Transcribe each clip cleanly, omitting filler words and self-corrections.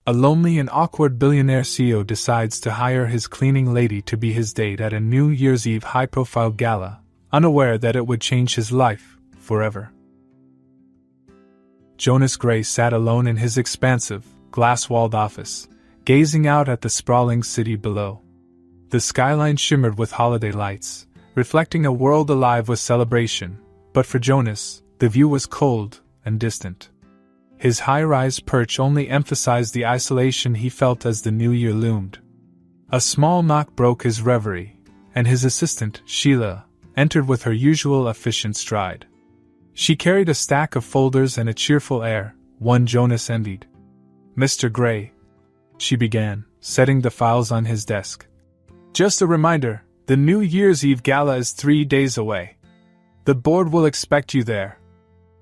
A lonely and awkward billionaire CEO decides to hire his cleaning lady to be his date at a New Year's Eve high-profile gala, unaware that it would change his life forever. Jonas Gray sat alone in his expansive, glass-walled office, gazing out at the sprawling city below. The skyline shimmered with holiday lights, reflecting a world alive with celebration, but for Jonas, the view was cold and distant. His high-rise perch only emphasized the isolation he felt as the new year loomed. A small knock broke his reverie, and his assistant, Sheila, entered with her usual efficient stride. She carried a stack of folders and a cheerful air, one Jonas envied. "Mr. Gray," she began, setting the files on his desk. "Just a reminder, the New Year's Eve gala is 3 days away. The board will expect you there."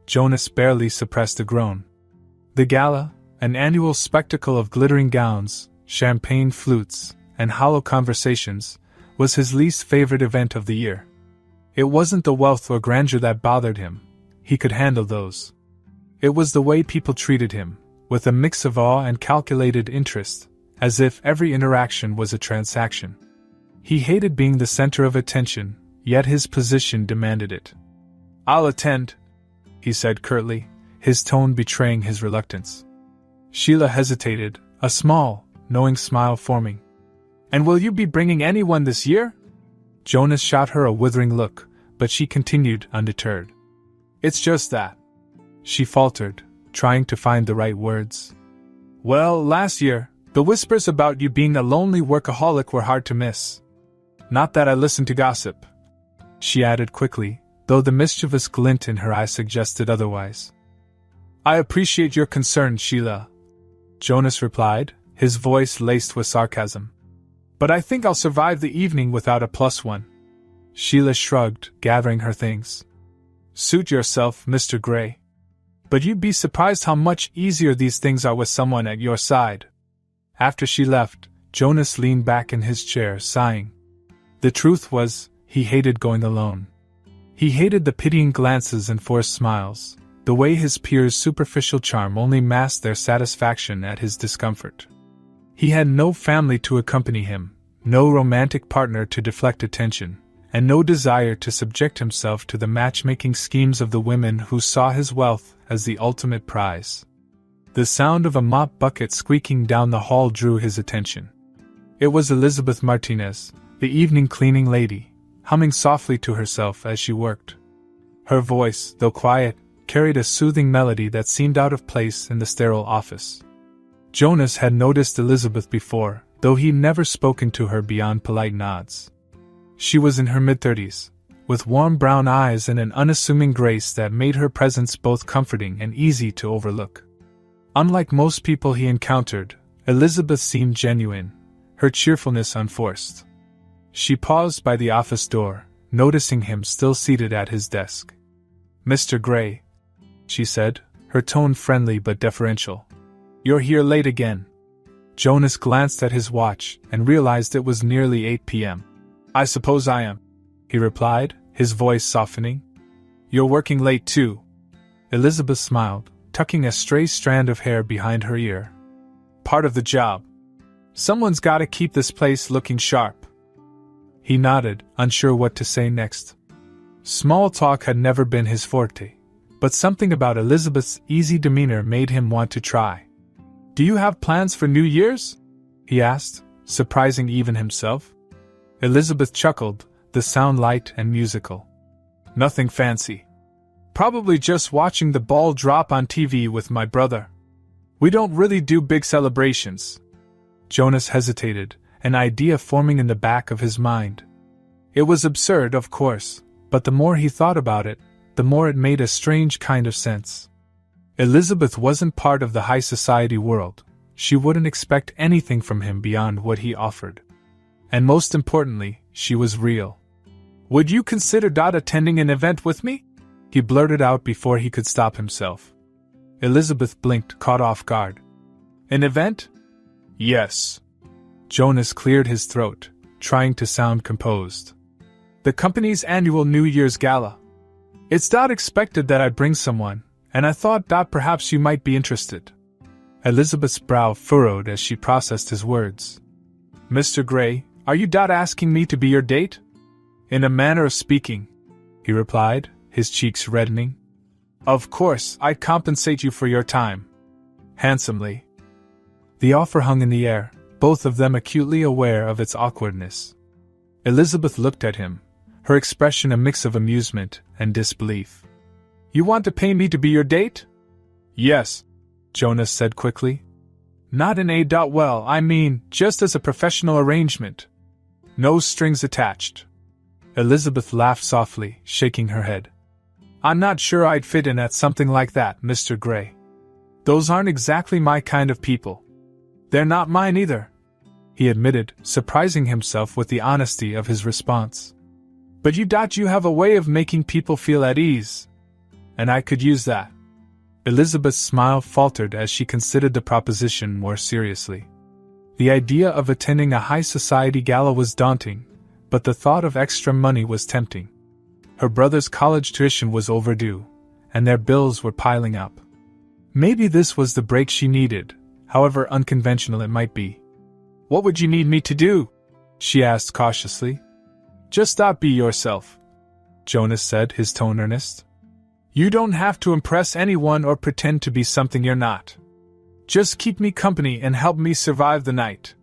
Jonas barely suppressed a groan. The gala, an annual spectacle of glittering gowns, champagne flutes, and hollow conversations, was his least favorite event of the year. It wasn't the wealth or grandeur that bothered him. He could handle those. It was the way people treated him, with a mix of awe and calculated interest, as if every interaction was a transaction. He hated being the center of attention, yet his position demanded it. "I'll attend," he said curtly, his tone betraying his reluctance. Sheila hesitated, a small, knowing smile forming. "And will you be bringing anyone this year?" Jonas shot her a withering look, but she continued undeterred. "It's just that," she faltered, trying to find the right words. "Well, last year, the whispers about you being a lonely workaholic were hard to miss. Not that I listen to gossip," she added quickly, though the mischievous glint in her eye suggested otherwise. "I appreciate your concern, Sheila," Jonas replied, his voice laced with sarcasm. "But I think I'll survive the evening without a +1. Sheila shrugged, gathering her things. "Suit yourself, Mr. Gray. But you'd be surprised how much easier these things are with someone at your side." After she left, Jonas leaned back in his chair, sighing. The truth was, he hated going alone. He hated the pitying glances and forced smiles, the way his peers' superficial charm only masked their satisfaction at his discomfort. He had no family to accompany him, no romantic partner to deflect attention, and no desire to subject himself to the matchmaking schemes of the women who saw his wealth as the ultimate prize. The sound of a mop bucket squeaking down the hall drew his attention. It was Elizabeth Martinez, the evening cleaning lady, humming softly to herself as she worked. Her voice, though quiet, carried a soothing melody that seemed out of place in the sterile office. Jonas had noticed Elizabeth before, though he'd never spoken to her beyond polite nods. She was in her mid-30s, with warm brown eyes and an unassuming grace that made her presence both comforting and easy to overlook. Unlike most people he encountered, Elizabeth seemed genuine, her cheerfulness unforced. She paused by the office door, noticing him still seated at his desk. "Mr. Gray," she said, her tone friendly but deferential. "You're here late again." Jonas glanced at his watch and realized it was nearly 8 p.m. "I suppose I am," he replied, his voice softening. "You're working late too." Elizabeth smiled, tucking a stray strand of hair behind her ear. "Part of the job. Someone's gotta keep this place looking sharp." He nodded, unsure what to say next. Small talk had never been his forte, but something about Elizabeth's easy demeanor made him want to try. "Do you have plans for New Year's?" he asked, surprising even himself. Elizabeth chuckled, the sound light and musical. "Nothing fancy. Probably just watching the ball drop on TV with my brother. We don't really do big celebrations." Jonas hesitated, an idea forming in the back of his mind. It was absurd, of course, but the more he thought about it, the more it made a strange kind of sense. Elizabeth wasn't part of the high society world. She wouldn't expect anything from him beyond what he offered. And most importantly, she was real. "Would you consider attending an event with me?" he blurted out before he could stop himself. Elizabeth blinked, caught off guard. "An event?" "Yes." Jonas cleared his throat, trying to sound composed. "The company's annual New Year's Gala. It's expected that I bring someone, and I thought perhaps you might be interested." Elizabeth's brow furrowed as she processed his words. Mr. Gray, are you asking me to be your date? In a manner of speaking, he replied, his cheeks reddening. Of course, I'd compensate you for your time. Handsomely. The offer hung in the air, both of them acutely aware of its awkwardness. Elizabeth looked at him, her expression a mix of amusement and disbelief. You want to pay me to be your date? Yes, Jonas said quickly. Not in well, I mean, just as a professional arrangement. No strings attached. Elizabeth laughed softly, shaking her head. I'm not sure I'd fit in at something like that, Mr. Gray. Those aren't exactly my kind of people. They're not mine either, he admitted, surprising himself with the honesty of his response. But you have a way of making people feel at ease. And I could use that. Elizabeth's smile faltered as she considered the proposition more seriously. The idea of attending a high society gala was daunting, but the thought of extra money was tempting. Her brother's college tuition was overdue, and their bills were piling up. Maybe this was the break she needed, however unconventional it might be. What would you need me to do? She asked cautiously. Just be yourself, Jonas said, his tone earnest. You don't have to impress anyone or pretend to be something you're not. Just keep me company and help me survive the night.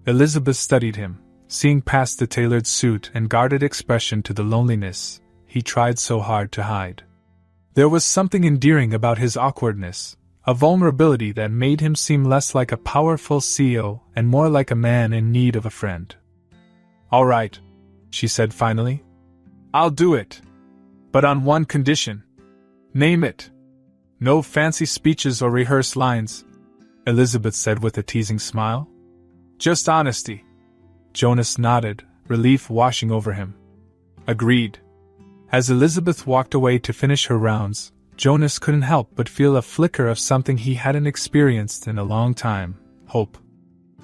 Elizabeth studied him, seeing past the tailored suit and guarded expression to the loneliness he tried so hard to hide. There was something endearing about his awkwardness, a vulnerability that made him seem less like a powerful CEO and more like a man in need of a friend. All right, she said finally. I'll do it. But on one condition. Name it. No fancy speeches or rehearsed lines, Elizabeth said with a teasing smile. Just honesty. Jonas nodded, relief washing over him. Agreed. As Elizabeth walked away to finish her rounds, Jonas couldn't help but feel a flicker of something he hadn't experienced in a long time: hope.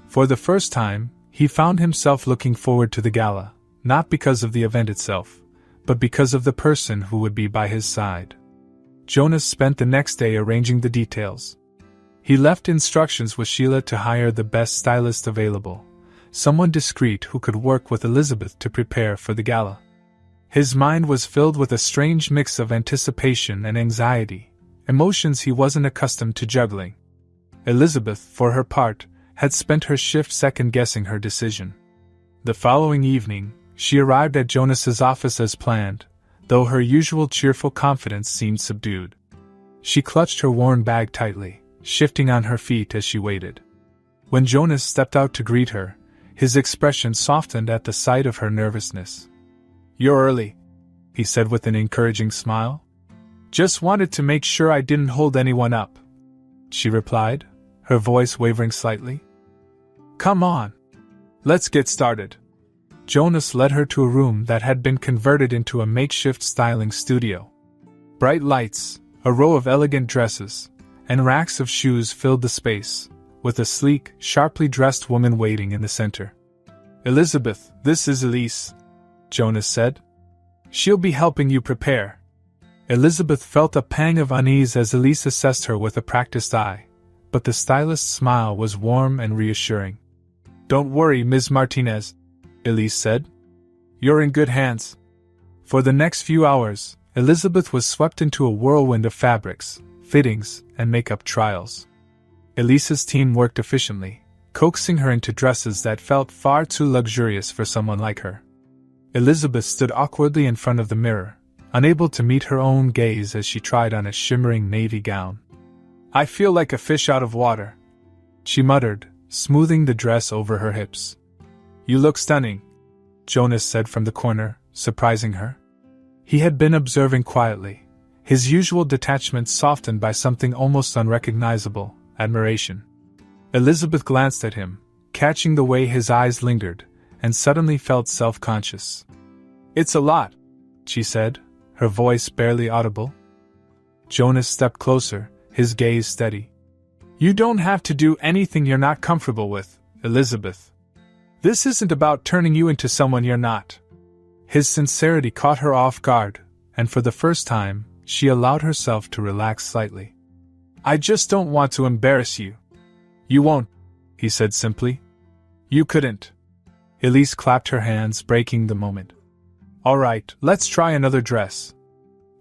For the first time, he found himself looking forward to the gala, not because of the event itself, but because of the person who would be by his side. Jonas spent the next day arranging the details. He left instructions with Sheila to hire the best stylist available, someone discreet who could work with Elizabeth to prepare for the gala. His mind was filled with a strange mix of anticipation and anxiety, emotions he wasn't accustomed to juggling. Elizabeth, for her part, had spent her shift second-guessing her decision. The following evening, she arrived at Jonas's office as planned, though her usual cheerful confidence seemed subdued. She clutched her worn bag tightly, shifting on her feet as she waited. When Jonas stepped out to greet her, his expression softened at the sight of her nervousness. You're early, he said with an encouraging smile. Just wanted to make sure I didn't hold anyone up, she replied, her voice wavering slightly. Come on. Let's get started. Jonas led her to a room that had been converted into a makeshift styling studio. Bright lights, a row of elegant dresses, and racks of shoes filled the space, with a sleek, sharply dressed woman waiting in the center. Elizabeth, this is Elise, Jonas said. She'll be helping you prepare. Elizabeth felt a pang of unease as Elise assessed her with a practiced eye, but the stylist's smile was warm and reassuring. Don't worry, Ms. Martinez, Elise said. You're in good hands. For the next few hours, Elizabeth was swept into a whirlwind of fabrics, fittings, and makeup trials. Elise's team worked efficiently, coaxing her into dresses that felt far too luxurious for someone like her. Elizabeth stood awkwardly in front of the mirror, unable to meet her own gaze as she tried on a shimmering navy gown. I feel like a fish out of water, she muttered, smoothing the dress over her hips. You look stunning, Jonas said from the corner, surprising her. He had been observing quietly, his usual detachment softened by something almost unrecognizable, admiration. Elizabeth glanced at him, catching the way his eyes lingered, and suddenly felt self-conscious. It's a lot, she said, her voice barely audible. Jonas stepped closer, his gaze steady. You don't have to do anything you're not comfortable with, Elizabeth. This isn't about turning you into someone you're not. His sincerity caught her off guard, and for the first time, she allowed herself to relax slightly. I just don't want to embarrass you, You won't, he said simply. You couldn't. Elise clapped her hands, breaking the moment. All right, let's try another dress.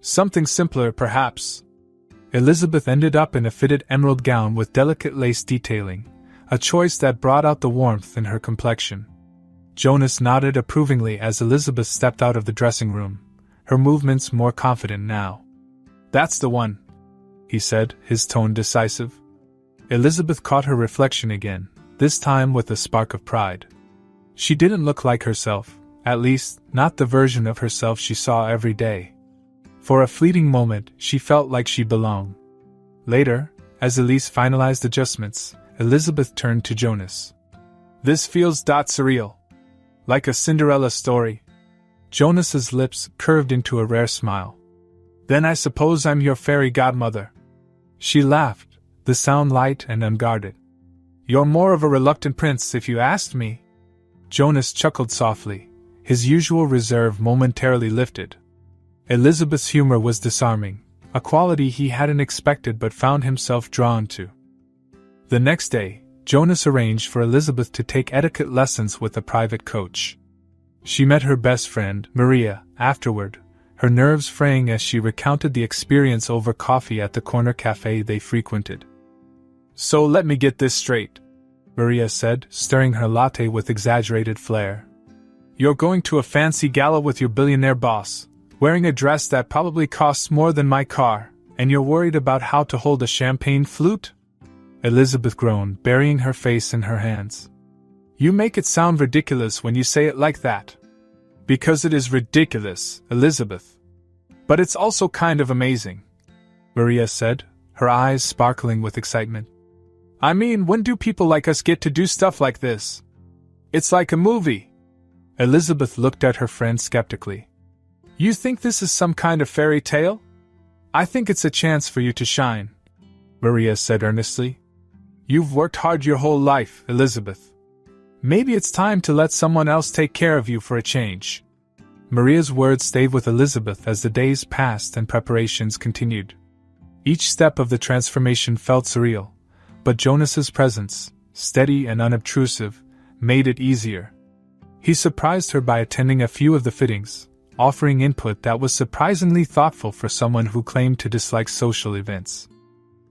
Something simpler, perhaps. Elizabeth ended up in a fitted emerald gown with delicate lace detailing, a choice that brought out the warmth in her complexion. Jonas nodded approvingly as Elizabeth stepped out of the dressing room, her movements more confident now. That's the one, he said, his tone decisive. Elizabeth caught her reflection again, this time with a spark of pride. She didn't look like herself, at least, not the version of herself she saw every day. For a fleeting moment, she felt like she belonged. Later, as Elise finalized adjustments, Elizabeth turned to Jonas. This feels surreal. Like a Cinderella story. Jonas's lips curved into a rare smile. Then I suppose I'm your fairy godmother. She laughed, the sound light and unguarded. You're more of a reluctant prince if you asked me. Jonas chuckled softly, his usual reserve momentarily lifted. Elizabeth's humor was disarming, a quality he hadn't expected but found himself drawn to. The next day, Jonas arranged for Elizabeth to take etiquette lessons with a private coach. She met her best friend, Maria, afterward, her nerves fraying as she recounted the experience over coffee at the corner cafe they frequented. So let me get this straight, Maria said, stirring her latte with exaggerated flair. You're going to a fancy gala with your billionaire boss, wearing a dress that probably costs more than my car, and you're worried about how to hold a champagne flute? Elizabeth groaned, burying her face in her hands. You make it sound ridiculous when you say it like that. Because it is ridiculous, Elizabeth. But it's also kind of amazing, Maria said, her eyes sparkling with excitement. I mean, when do people like us get to do stuff like this? It's like a movie. Elizabeth looked at her friend skeptically. You think this is some kind of fairy tale? I think it's a chance for you to shine, Maria said earnestly. You've worked hard your whole life, Elizabeth. Maybe it's time to let someone else take care of you for a change. Maria's words stayed with Elizabeth as the days passed and preparations continued. Each step of the transformation felt surreal, but Jonas's presence, steady and unobtrusive, made it easier. He surprised her by attending a few of the fittings, offering input that was surprisingly thoughtful for someone who claimed to dislike social events.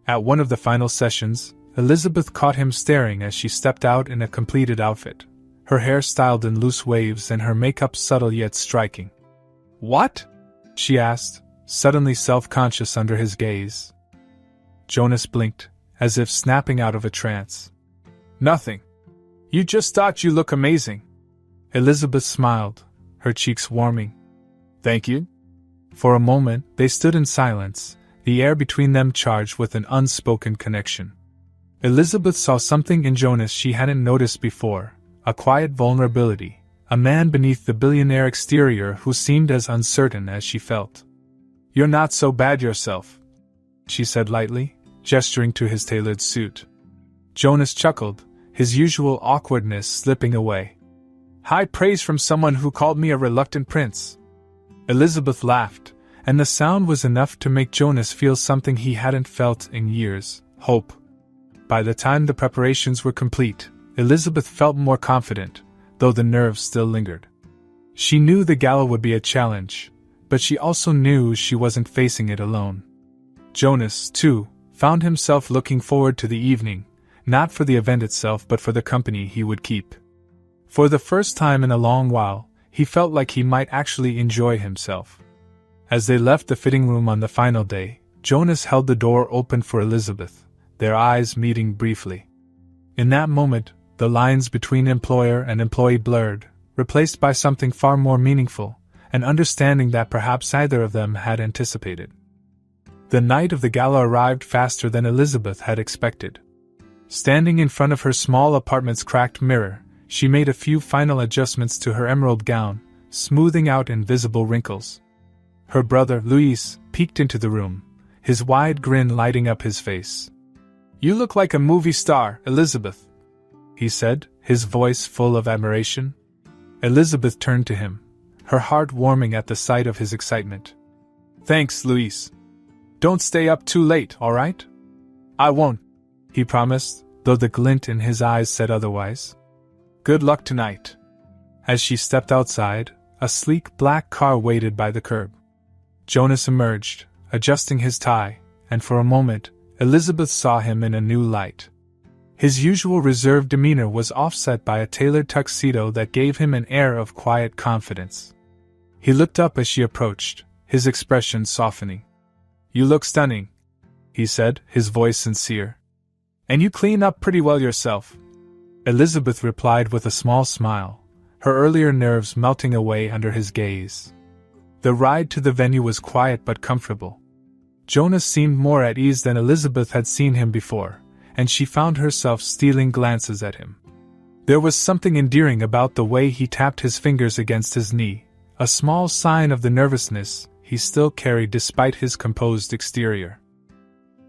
At one of the final sessions, Elizabeth caught him staring as she stepped out in a completed outfit, her hair styled in loose waves and her makeup subtle yet striking. What? She asked, suddenly self-conscious under his gaze. Jonas blinked, as if snapping out of a trance. Nothing. You just thought you look amazing. Elizabeth smiled, her cheeks warming. Thank you. For a moment, they stood in silence, the air between them charged with an unspoken connection. Elizabeth saw something in Jonas she hadn't noticed before, a quiet vulnerability, a man beneath the billionaire exterior who seemed as uncertain as she felt. You're not so bad yourself, she said lightly, gesturing to his tailored suit. Jonas chuckled, his usual awkwardness slipping away. High praise from someone who called me a reluctant prince. Elizabeth laughed, and the sound was enough to make Jonas feel something he hadn't felt in years, hope. By the time the preparations were complete, Elizabeth felt more confident, though the nerves still lingered. She knew the gala would be a challenge, but she also knew she wasn't facing it alone. Jonas, too, found himself looking forward to the evening, not for the event itself but for the company he would keep. For the first time in a long while, he felt like he might actually enjoy himself. As they left the fitting room on the final day, Jonas held the door open for Elizabeth, their eyes meeting briefly. In that moment, the lines between employer and employee blurred, replaced by something far more meaningful, an understanding that perhaps neither of them had anticipated. The night of the gala arrived faster than Elizabeth had expected. Standing in front of her small apartment's cracked mirror, she made a few final adjustments to her emerald gown, smoothing out invisible wrinkles. Her brother, Luis, peeked into the room, his wide grin lighting up his face. You look like a movie star, Elizabeth, he said, his voice full of admiration. Elizabeth turned to him, her heart warming at the sight of his excitement. Thanks, Luis. Don't stay up too late, all right? I won't, he promised, though the glint in his eyes said otherwise. "Good luck tonight." As she stepped outside, a sleek black car waited by the curb. Jonas emerged, adjusting his tie, and for a moment, Elizabeth saw him in a new light. His usual reserved demeanor was offset by a tailored tuxedo that gave him an air of quiet confidence. He looked up as she approached, his expression softening. "You look stunning," he said, his voice sincere. "And you clean up pretty well yourself." Elizabeth replied with a small smile, her earlier nerves melting away under his gaze. The ride to the venue was quiet but comfortable. Jonas seemed more at ease than Elizabeth had seen him before, and she found herself stealing glances at him. There was something endearing about the way he tapped his fingers against his knee, a small sign of the nervousness he still carried despite his composed exterior.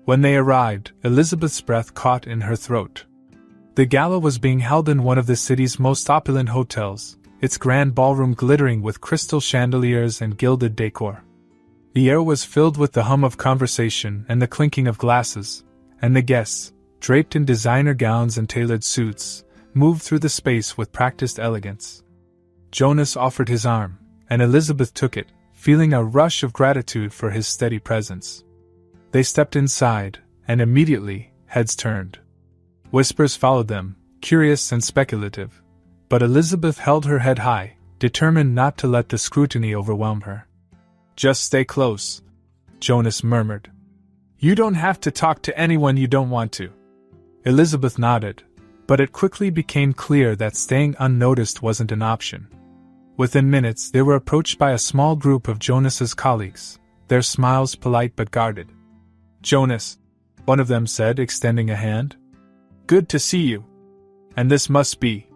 When they arrived, Elizabeth's breath caught in her throat. The gala was being held in one of the city's most opulent hotels, its grand ballroom glittering with crystal chandeliers and gilded decor. The air was filled with the hum of conversation and the clinking of glasses, and the guests, draped in designer gowns and tailored suits, moved through the space with practiced elegance. Jonas offered his arm, and Elizabeth took it, feeling a rush of gratitude for his steady presence. They stepped inside, and immediately, heads turned. Whispers followed them, curious and speculative, but Elizabeth held her head high, determined not to let the scrutiny overwhelm her. "Just stay close," Jonas murmured. "You don't have to talk to anyone you don't want to." Elizabeth nodded, but it quickly became clear that staying unnoticed wasn't an option. Within minutes, they were approached by a small group of Jonas's colleagues, their smiles polite but guarded. "Jonas," one of them said, extending a hand. "Good to see you. And this must be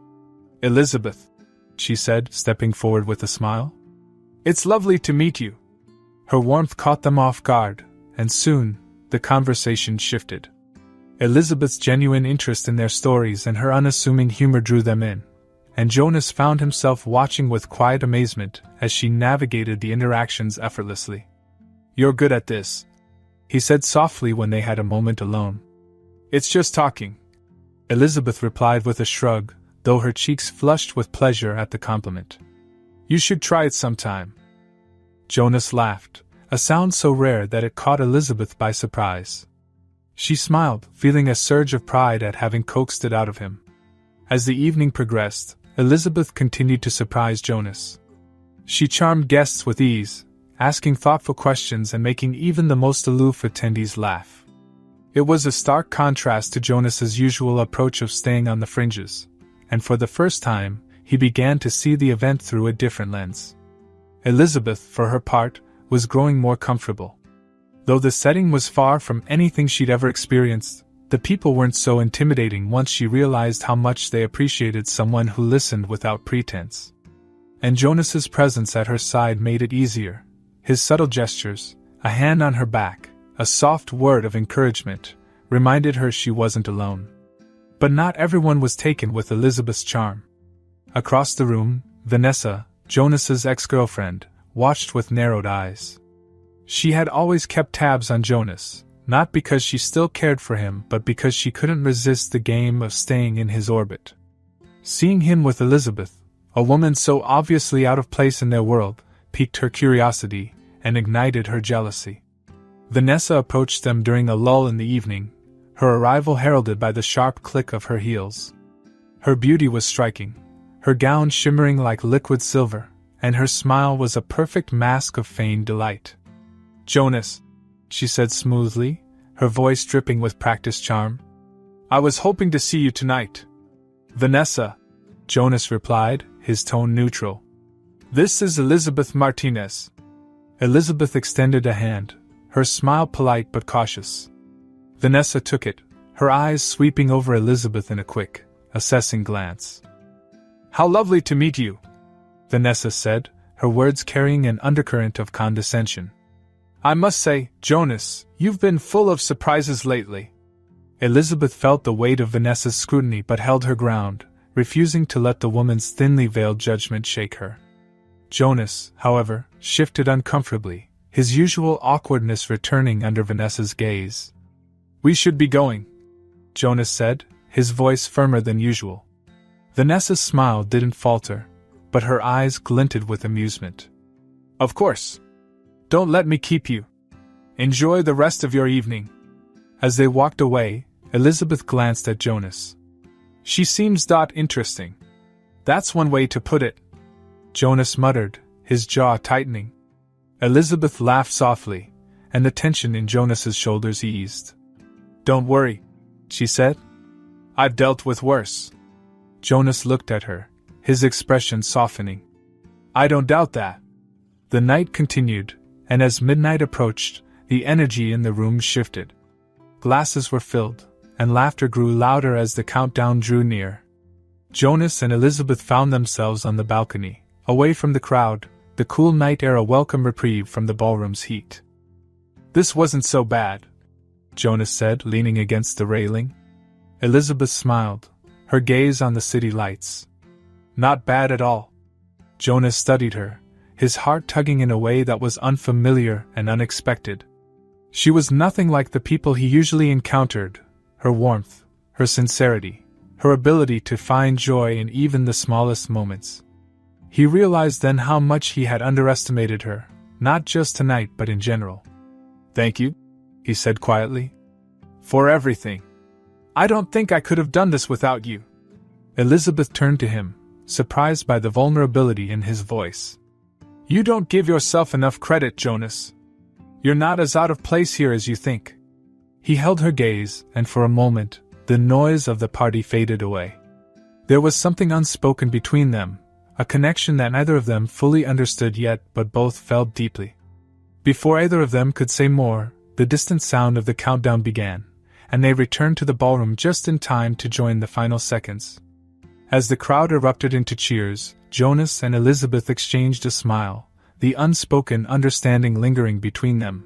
Elizabeth," she said, stepping forward with a smile. "It's lovely to meet you." Her warmth caught them off guard, and soon, the conversation shifted. Elizabeth's genuine interest in their stories and her unassuming humor drew them in, and Jonas found himself watching with quiet amazement as she navigated the interactions effortlessly. "You're good at this," he said softly when they had a moment alone. "It's just talking," Elizabeth replied with a shrug, though her cheeks flushed with pleasure at the compliment. "You should try it sometime." Jonas laughed, a sound so rare that it caught Elizabeth by surprise. She smiled, feeling a surge of pride at having coaxed it out of him. As the evening progressed, Elizabeth continued to surprise Jonas. She charmed guests with ease, asking thoughtful questions and making even the most aloof attendees laugh. It was a stark contrast to Jonas's usual approach of staying on the fringes, and for the first time, he began to see the event through a different lens. Elizabeth, for her part, was growing more comfortable. Though the setting was far from anything she'd ever experienced, the people weren't so intimidating once she realized how much they appreciated someone who listened without pretense. And Jonas's presence at her side made it easier. His subtle gestures, a hand on her back, a soft word of encouragement, reminded her she wasn't alone. But not everyone was taken with Elizabeth's charm. Across the room, Vanessa, Jonas's ex-girlfriend, watched with narrowed eyes. She had always kept tabs on Jonas, not because she still cared for him but because she couldn't resist the game of staying in his orbit. Seeing him with Elizabeth, a woman so obviously out of place in their world, piqued her curiosity and ignited her jealousy. Vanessa approached them during a lull in the evening, her arrival heralded by the sharp click of her heels. Her beauty was striking, her gown shimmering like liquid silver, and her smile was a perfect mask of feigned delight. "Jonas," she said smoothly, her voice dripping with practiced charm. "I was hoping to see you tonight." "Vanessa," Jonas replied, his tone neutral. "This is Elizabeth Martinez." Elizabeth extended a hand, her smile polite but cautious. Vanessa took it, her eyes sweeping over Elizabeth in a quick, assessing glance. "How lovely to meet you," Vanessa said, her words carrying an undercurrent of condescension. "I must say, Jonas, you've been full of surprises lately." Elizabeth felt the weight of Vanessa's scrutiny but held her ground, refusing to let the woman's thinly veiled judgment shake her. Jonas, however, shifted uncomfortably, his usual awkwardness returning under Vanessa's gaze. "We should be going," Jonas said, his voice firmer than usual. Vanessa's smile didn't falter, but her eyes glinted with amusement. Of course. Don't let me keep you. Enjoy the rest of your evening. As they walked away, Elizabeth glanced at Jonas. She seems interesting. That's one way to put it. Jonas muttered, his jaw tightening. Elizabeth laughed softly, and the tension in Jonas's shoulders eased. Don't worry, she said. I've dealt with worse. Jonas looked at her, his expression softening. I don't doubt that. The night continued, and as midnight approached, the energy in the room shifted. Glasses were filled, and laughter grew louder as the countdown drew near. Jonas and Elizabeth found themselves on the balcony, away from the crowd, the cool night air a welcome reprieve from the ballroom's heat. This wasn't so bad, Jonas said, leaning against the railing. Elizabeth smiled, her gaze on the city lights. Not bad at all. Jonas studied her, his heart tugging in a way that was unfamiliar and unexpected. She was nothing like the people he usually encountered, her warmth, her sincerity, her ability to find joy in even the smallest moments. He realized then how much he had underestimated her, not just tonight but in general. Thank you, he said quietly. For everything. I don't think I could have done this without you. Elizabeth turned to him, surprised by the vulnerability in his voice. You don't give yourself enough credit, Jonas. You're not as out of place here as you think. He held her gaze, and for a moment, the noise of the party faded away. There was something unspoken between them, a connection that neither of them fully understood yet but both felt deeply. Before either of them could say more, the distant sound of the countdown began, and they returned to the ballroom just in time to join the final seconds. As the crowd erupted into cheers, Jonas and Elizabeth exchanged a smile, the unspoken understanding lingering between them.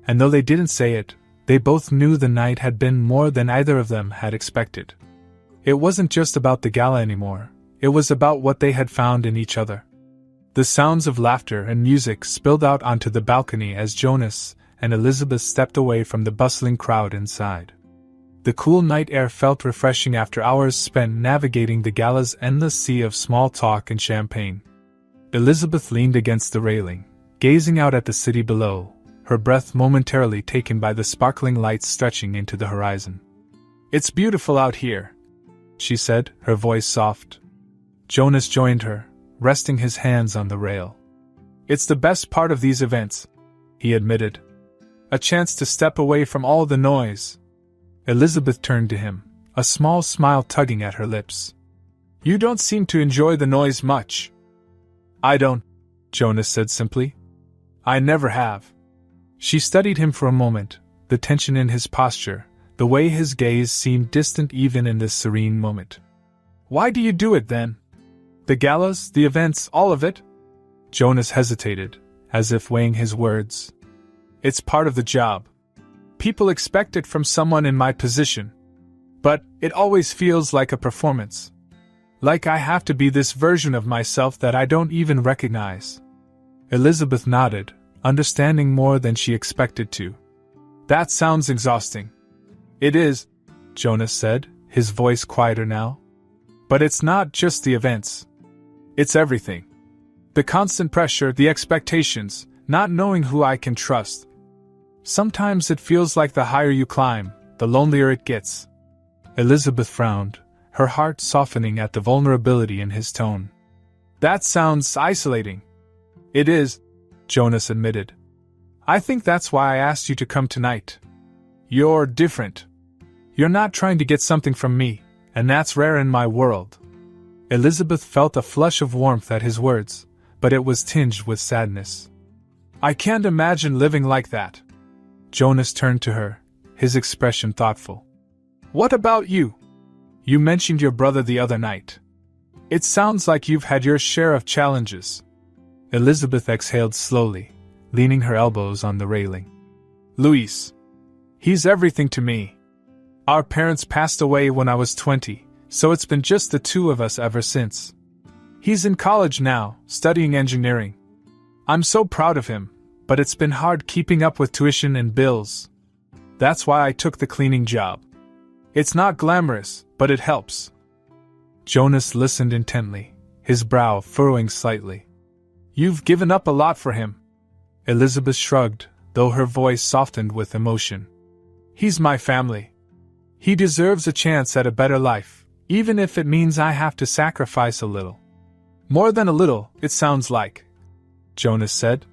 And though they didn't say it, they both knew the night had been more than either of them had expected. It wasn't just about the gala anymore, it was about what they had found in each other. The sounds of laughter and music spilled out onto the balcony as Jonas and Elizabeth stepped away from the bustling crowd inside. The cool night air felt refreshing after hours spent navigating the gala's endless sea of small talk and champagne. Elizabeth leaned against the railing, gazing out at the city below, her breath momentarily taken by the sparkling lights stretching into the horizon. It's beautiful out here, she said, her voice soft. Jonas joined her, resting his hands on the rail. It's the best part of these events, he admitted. A chance to step away from all the noise. Elizabeth turned to him, a small smile tugging at her lips. You don't seem to enjoy the noise much. I don't, Jonas said simply. I never have. She studied him for a moment, the tension in his posture, the way his gaze seemed distant even in this serene moment. Why do you do it then? The galas, the events, all of it? Jonas hesitated, as if weighing his words. It's part of the job. People expect it from someone in my position. But it always feels like a performance. Like I have to be this version of myself that I don't even recognize. Elizabeth nodded, understanding more than she expected to. That sounds exhausting. It is, Jonas said, his voice quieter now. But it's not just the events. It's everything. The constant pressure, the expectations, not knowing who I can trust. Sometimes it feels like the higher you climb, the lonelier it gets. Elizabeth frowned, her heart softening at the vulnerability in his tone. That sounds isolating. It is, Jonas admitted. I think that's why I asked you to come tonight. You're different. You're not trying to get something from me, and that's rare in my world. Elizabeth felt a flush of warmth at his words, but it was tinged with sadness. I can't imagine living like that. Jonas turned to her, his expression thoughtful. What about you? You mentioned your brother the other night. It sounds like you've had your share of challenges. Elizabeth exhaled slowly, leaning her elbows on the railing. Luis. He's everything to me. Our parents passed away when I was 20, so it's been just the two of us ever since. He's in college now, studying engineering. I'm so proud of him, but it's been hard keeping up with tuition and bills. That's why I took the cleaning job. It's not glamorous, but it helps. Jonas listened intently, his brow furrowing slightly. You've given up a lot for him. Elizabeth shrugged, though her voice softened with emotion. He's my family. He deserves a chance at a better life, even if it means I have to sacrifice a little. More than a little, it sounds like, Jonas said.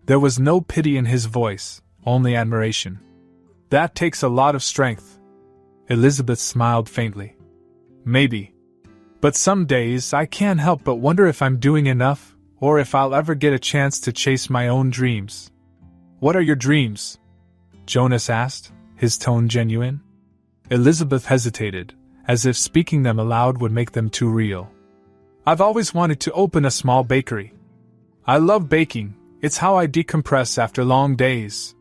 There was no pity in his voice, only admiration. That takes a lot of strength. Elizabeth smiled faintly. Maybe. But some days I can't help but wonder if I'm doing enough, or if I'll ever get a chance to chase my own dreams. What are your dreams? Jonas asked, his tone genuine. Elizabeth hesitated, as if speaking them aloud would make them too real. I've always wanted to open a small bakery. I love baking, it's how I decompress after long days.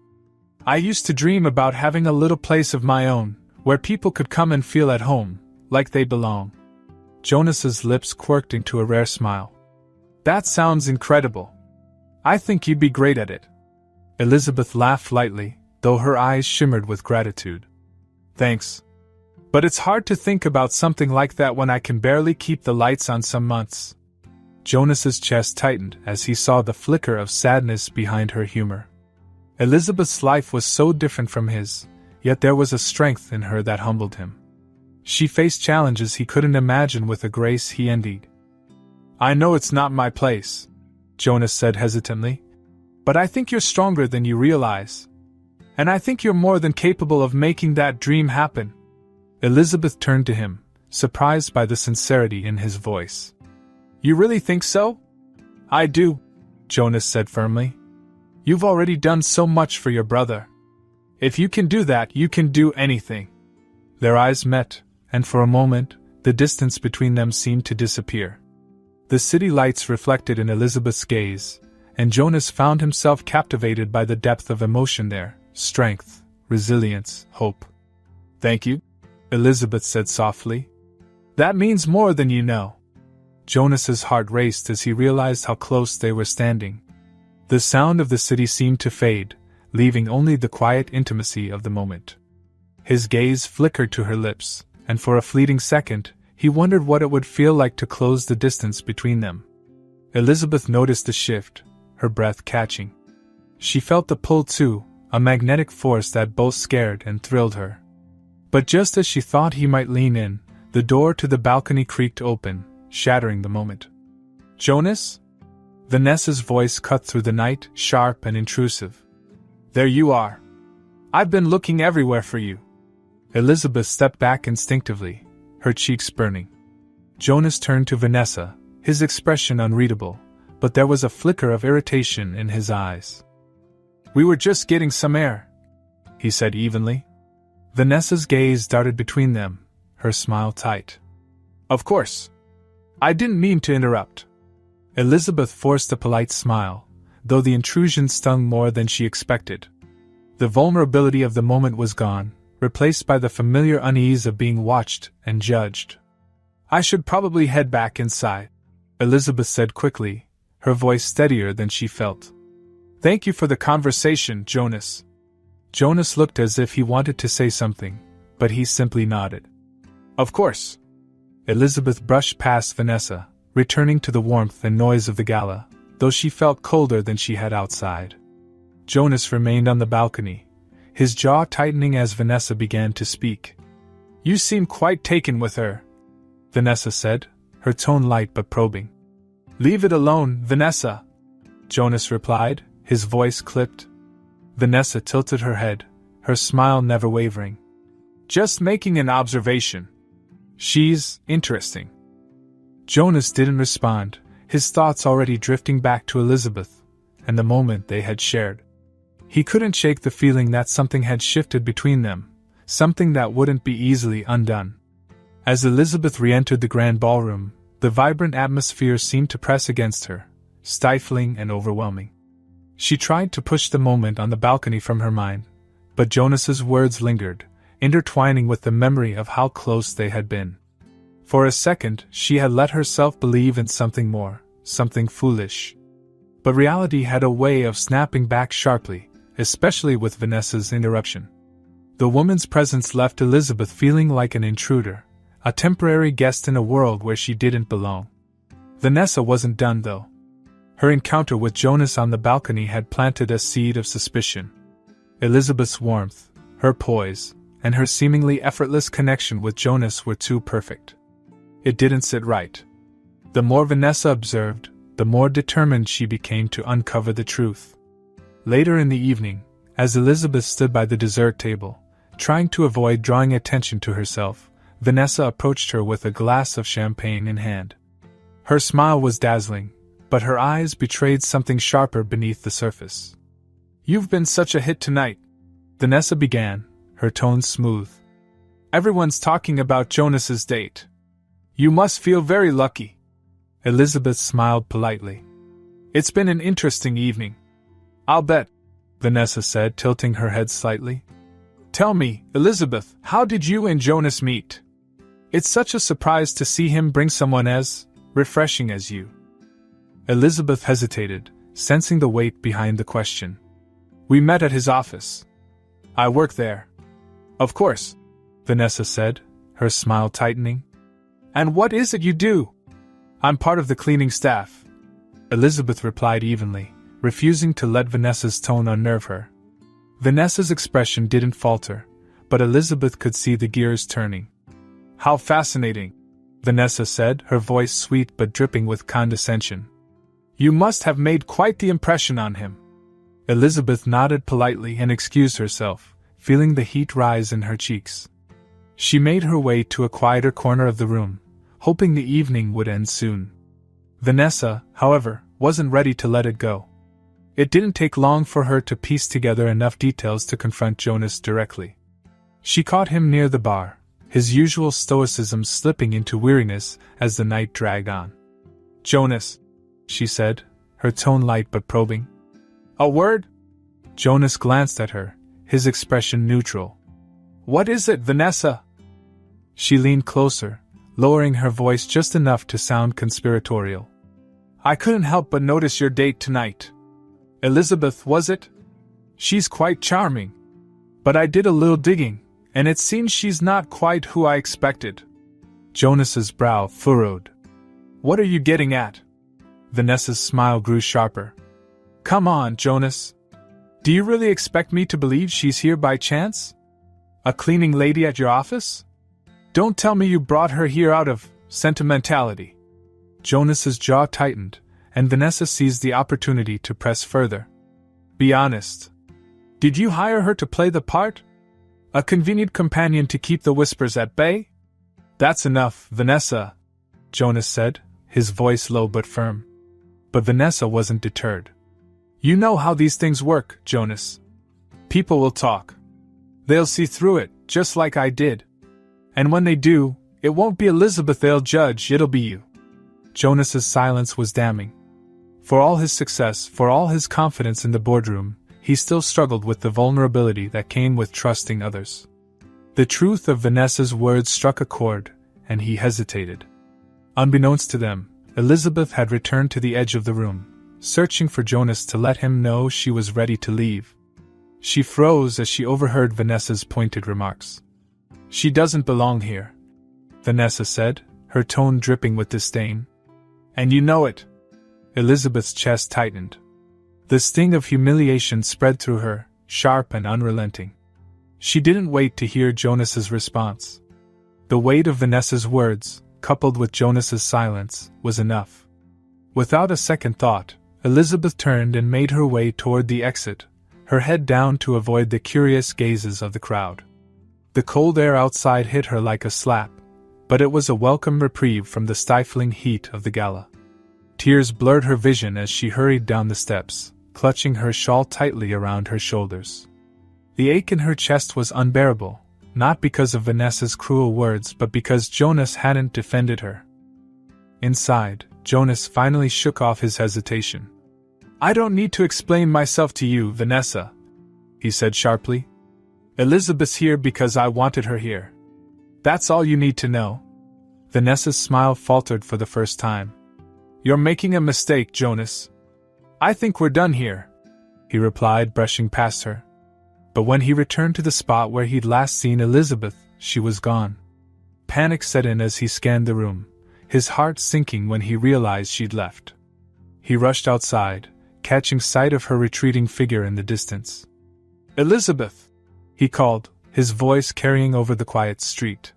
I used to dream about having a little place of my own, where people could come and feel at home, like they belong. Jonas's lips quirked into a rare smile. That sounds incredible. I think you'd be great at it. Elizabeth laughed lightly, though her eyes shimmered with gratitude. Thanks. But it's hard to think about something like that when I can barely keep the lights on some months. Jonas's chest tightened as he saw the flicker of sadness behind her humor. Elizabeth's life was so different from his, yet there was a strength in her that humbled him. She faced challenges he couldn't imagine with a grace he envied. I know it's not my place, Jonas said hesitantly, but I think you're stronger than you realize. And I think you're more than capable of making that dream happen. Elizabeth turned to him, surprised by the sincerity in his voice. You really think so? I do, Jonas said firmly. You've already done so much for your brother. If you can do that, you can do anything. Their eyes met, and for a moment, the distance between them seemed to disappear. The city lights reflected in Elizabeth's gaze, and Jonas found himself captivated by the depth of emotion there, strength, resilience, hope. Thank you, Elizabeth said softly. That means more than you know. Jonas's heart raced as he realized how close they were standing. The sound of the city seemed to fade, leaving only the quiet intimacy of the moment. His gaze flickered to her lips, and for a fleeting second, he wondered what it would feel like to close the distance between them. Elizabeth noticed the shift, her breath catching. She felt the pull too, a magnetic force that both scared and thrilled her. But just as she thought he might lean in, the door to the balcony creaked open, shattering the moment. Jonas? Vanessa's voice cut through the night, sharp and intrusive. There you are. I've been looking everywhere for you. Elizabeth stepped back instinctively, her cheeks burning. Jonas turned to Vanessa, his expression unreadable, but there was a flicker of irritation in his eyes. We were just getting some air, he said evenly. Vanessa's gaze darted between them, her smile tight. Of course. I didn't mean to interrupt. Elizabeth forced a polite smile, though the intrusion stung more than she expected. The vulnerability of the moment was gone, replaced by the familiar unease of being watched and judged. I should probably head back inside, Elizabeth said quickly, her voice steadier than she felt. Thank you for the conversation, Jonas. Jonas looked as if he wanted to say something, but he simply nodded. Of course. Elizabeth brushed past Vanessa, returning to the warmth and noise of the gala, though she felt colder than she had outside. Jonas remained on the balcony, his jaw tightening as Vanessa began to speak. You seem quite taken with her, Vanessa said, her tone light but probing. Leave it alone, Vanessa, Jonas replied, his voice clipped. Vanessa tilted her head, her smile never wavering. Just making an observation. She's interesting. Jonas didn't respond, his thoughts already drifting back to Elizabeth, and the moment they had shared. He couldn't shake the feeling that something had shifted between them, something that wouldn't be easily undone. As Elizabeth re-entered the grand ballroom, the vibrant atmosphere seemed to press against her, stifling and overwhelming. She tried to push the moment on the balcony from her mind, but Jonas's words lingered, intertwining with the memory of how close they had been. For a second, she had let herself believe in something more, something foolish. But reality had a way of snapping back sharply, especially with Vanessa's interruption. The woman's presence left Elizabeth feeling like an intruder, a temporary guest in a world where she didn't belong. Vanessa wasn't done though. Her encounter with Jonas on the balcony had planted a seed of suspicion. Elizabeth's warmth, her poise, and her seemingly effortless connection with Jonas were too perfect. It didn't sit right. The more Vanessa observed, the more determined she became to uncover the truth. Later in the evening, as Elizabeth stood by the dessert table, trying to avoid drawing attention to herself, Vanessa approached her with a glass of champagne in hand. Her smile was dazzling, but her eyes betrayed something sharper beneath the surface. "You've been such a hit tonight," Vanessa began, her tone smooth. "Everyone's talking about Jonas's date. You must feel very lucky." Elizabeth smiled politely. "It's been an interesting evening. I'll bet," Vanessa said, tilting her head slightly. "Tell me, Elizabeth, how did you and Jonas meet? It's such a surprise to see him bring someone as refreshing as you." Elizabeth hesitated, sensing the weight behind the question. "We met at his office. I work there." "Of course," Vanessa said, her smile tightening. "And what is it you do?" "I'm part of the cleaning staff," Elizabeth replied evenly, refusing to let Vanessa's tone unnerve her. Vanessa's expression didn't falter, but Elizabeth could see the gears turning. "How fascinating," Vanessa said, her voice sweet but dripping with condescension. "You must have made quite the impression on him." Elizabeth nodded politely and excused herself, feeling the heat rise in her cheeks. She made her way to a quieter corner of the room, hoping the evening would end soon. Vanessa, however, wasn't ready to let it go. It didn't take long for her to piece together enough details to confront Jonas directly. She caught him near the bar, his usual stoicism slipping into weariness as the night dragged on. "Jonas," she said, her tone light but probing. "A word?" Jonas glanced at her, his expression neutral. "What is it, Vanessa?" She leaned closer, lowering her voice just enough to sound conspiratorial. "I couldn't help but notice your date tonight. Elizabeth, was it? She's quite charming. But I did a little digging, and it seems she's not quite who I expected." Jonas's brow furrowed. "What are you getting at?" Vanessa's smile grew sharper. "Come on, Jonas. Do you really expect me to believe she's here by chance? A cleaning lady at your office? Don't tell me you brought her here out of sentimentality." Jonas's jaw tightened, and Vanessa seized the opportunity to press further. "Be honest. Did you hire her to play the part? A convenient companion to keep the whispers at bay?" "That's enough, Vanessa," Jonas said, his voice low but firm. But Vanessa wasn't deterred. "You know how these things work, Jonas. People will talk. They'll see through it, just like I did. And when they do, it won't be Elizabeth they'll judge, it'll be you." Jonas's silence was damning. For all his success, for all his confidence in the boardroom, he still struggled with the vulnerability that came with trusting others. The truth of Vanessa's words struck a chord, and he hesitated. Unbeknownst to them, Elizabeth had returned to the edge of the room, searching for Jonas to let him know she was ready to leave. She froze as she overheard Vanessa's pointed remarks. "She doesn't belong here," Vanessa said, her tone dripping with disdain. "And you know it." Elizabeth's chest tightened. The sting of humiliation spread through her, sharp and unrelenting. She didn't wait to hear Jonas's response. The weight of Vanessa's words, coupled with Jonas's silence, was enough. Without a second thought, Elizabeth turned and made her way toward the exit, her head down to avoid the curious gazes of the crowd. The cold air outside hit her like a slap, but it was a welcome reprieve from the stifling heat of the gala. Tears blurred her vision as she hurried down the steps, clutching her shawl tightly around her shoulders. The ache in her chest was unbearable, not because of Vanessa's cruel words but because Jonas hadn't defended her. Inside, Jonas finally shook off his hesitation. "I don't need to explain myself to you, Vanessa," he said sharply. "Elizabeth's here because I wanted her here. That's all you need to know." Vanessa's smile faltered for the first time. "You're making a mistake, Jonas. I think we're done here," he replied, brushing past her. But when he returned to the spot where he'd last seen Elizabeth, she was gone. Panic set in as he scanned the room, his heart sinking when he realized she'd left. He rushed outside, catching sight of her retreating figure in the distance. "Elizabeth!" he called, his voice carrying over the quiet street.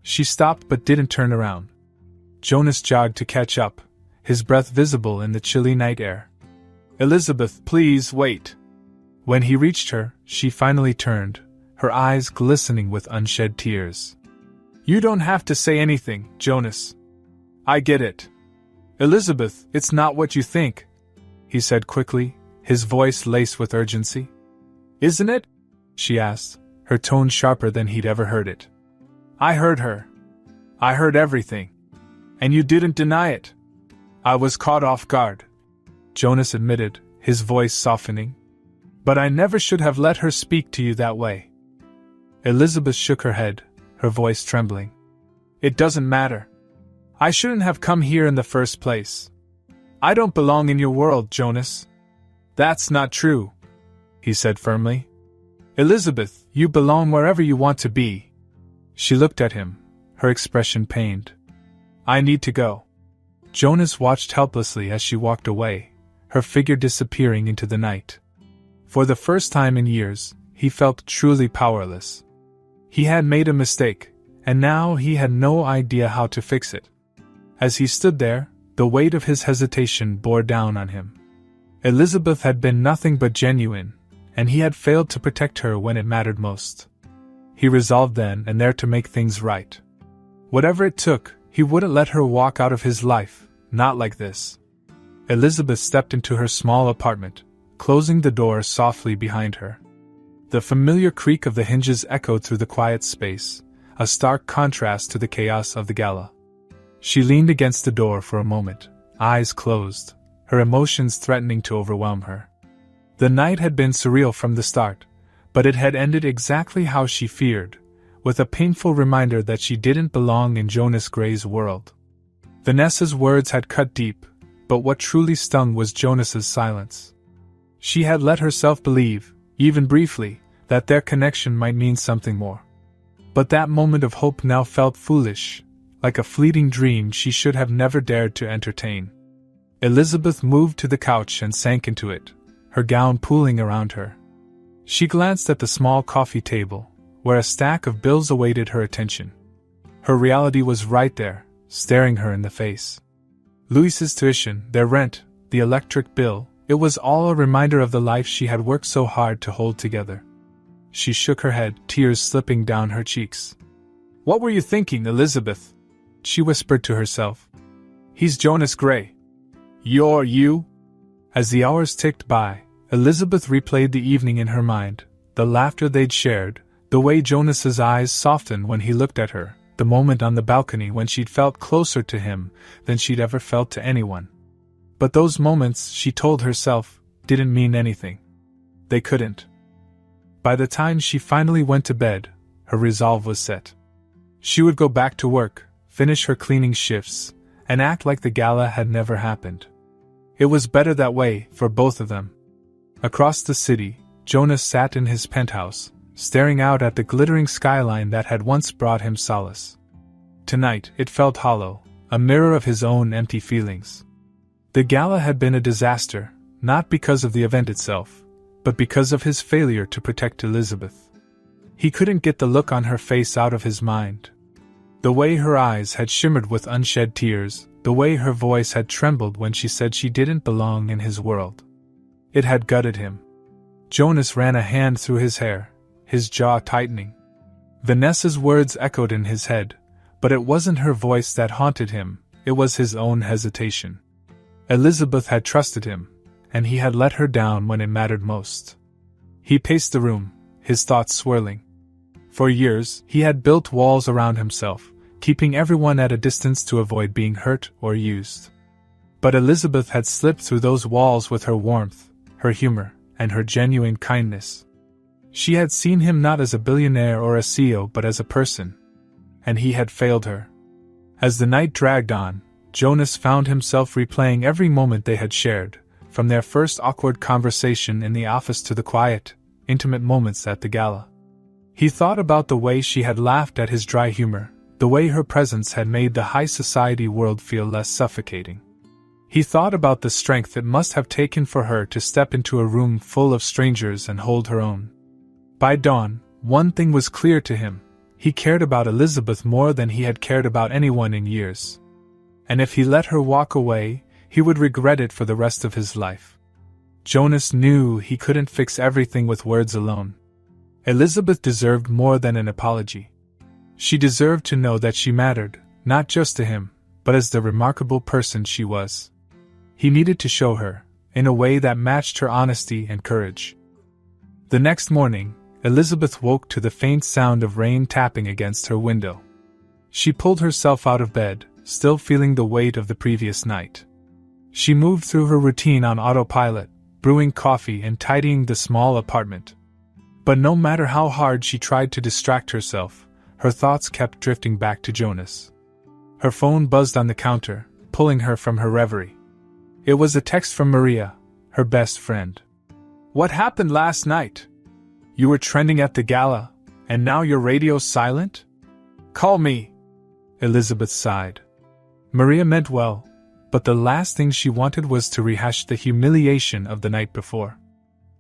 She stopped but didn't turn around. Jonas jogged to catch up, his breath visible in the chilly night air. "Elizabeth, please wait." When he reached her, she finally turned, her eyes glistening with unshed tears. "You don't have to say anything, Jonas. I get it." "Elizabeth, it's not what you think," he said quickly, his voice laced with urgency. "Isn't it?" she asked, her tone sharper than he'd ever heard it. "I heard her. I heard everything. And you didn't deny it." "I was caught off guard," Jonas admitted, his voice softening. "But I never should have let her speak to you that way." Elizabeth shook her head, her voice trembling. "It doesn't matter. I shouldn't have come here in the first place. I don't belong in your world, Jonas." "That's not true," he said firmly. "Elizabeth, you belong wherever you want to be." She looked at him, her expression pained. "I need to go." Jonas watched helplessly as she walked away, her figure disappearing into the night. For the first time in years, he felt truly powerless. He had made a mistake, and now he had no idea how to fix it. As he stood there, the weight of his hesitation bore down on him. Elizabeth had been nothing but genuine, and he had failed to protect her when it mattered most. He resolved then and there to make things right. Whatever it took, he wouldn't let her walk out of his life, not like this. Elizabeth stepped into her small apartment, closing the door softly behind her. The familiar creak of the hinges echoed through the quiet space, a stark contrast to the chaos of the gala. She leaned against the door for a moment, eyes closed, her emotions threatening to overwhelm her. The night had been surreal from the start, but it had ended exactly how she feared, with a painful reminder that she didn't belong in Jonas Gray's world. Vanessa's words had cut deep, but what truly stung was Jonas's silence. She had let herself believe, even briefly, that their connection might mean something more. But that moment of hope now felt foolish, like a fleeting dream she should have never dared to entertain. Elizabeth moved to the couch and sank into it, her gown pooling around her. She glanced at the small coffee table, where a stack of bills awaited her attention. Her reality was right there, staring her in the face. Louis's tuition, their rent, the electric bill, it was all a reminder of the life she had worked so hard to hold together. She shook her head, tears slipping down her cheeks. "What were you thinking, Elizabeth?" she whispered to herself. "He's Jonas Gray. You're you?" As the hours ticked by, Elizabeth replayed the evening in her mind, the laughter they'd shared, the way Jonas's eyes softened when he looked at her, the moment on the balcony when she'd felt closer to him than she'd ever felt to anyone. But those moments, she told herself, didn't mean anything. They couldn't. By the time she finally went to bed, her resolve was set. She would go back to work, finish her cleaning shifts, and act like the gala had never happened. It was better that way, for both of them. Across the city, Jonas sat in his penthouse, staring out at the glittering skyline that had once brought him solace. Tonight, it felt hollow, a mirror of his own empty feelings. The gala had been a disaster, not because of the event itself, but because of his failure to protect Elizabeth. He couldn't get the look on her face out of his mind. The way her eyes had shimmered with unshed tears, the way her voice had trembled when she said she didn't belong in his world. It had gutted him. Jonas ran a hand through his hair, his jaw tightening. Vanessa's words echoed in his head, but it wasn't her voice that haunted him, it was his own hesitation. Elizabeth had trusted him, and he had let her down when it mattered most. He paced the room, his thoughts swirling. For years, he had built walls around himself, keeping everyone at a distance to avoid being hurt or used. But Elizabeth had slipped through those walls with her warmth, her humor, and her genuine kindness. She had seen him not as a billionaire or a CEO but as a person. And he had failed her. As the night dragged on, Jonas found himself replaying every moment they had shared, from their first awkward conversation in the office to the quiet, intimate moments at the gala. He thought about the way she had laughed at his dry humor, the way her presence had made the high society world feel less suffocating. He thought about the strength it must have taken for her to step into a room full of strangers and hold her own. By dawn, one thing was clear to him: he cared about Elizabeth more than he had cared about anyone in years. And if he let her walk away, he would regret it for the rest of his life. Jonas knew he couldn't fix everything with words alone. Elizabeth deserved more than an apology. She deserved to know that she mattered, not just to him, but as the remarkable person she was. He needed to show her, in a way that matched her honesty and courage. The next morning, Elizabeth woke to the faint sound of rain tapping against her window. She pulled herself out of bed, still feeling the weight of the previous night. She moved through her routine on autopilot, brewing coffee and tidying the small apartment. But no matter how hard she tried to distract herself, her thoughts kept drifting back to Jonas. Her phone buzzed on the counter, pulling her from her reverie. It was a text from Maria, her best friend. "What happened last night? You were trending at the gala, and now your radio's silent? Call me." Elizabeth sighed. Maria meant well, but the last thing she wanted was to rehash the humiliation of the night before.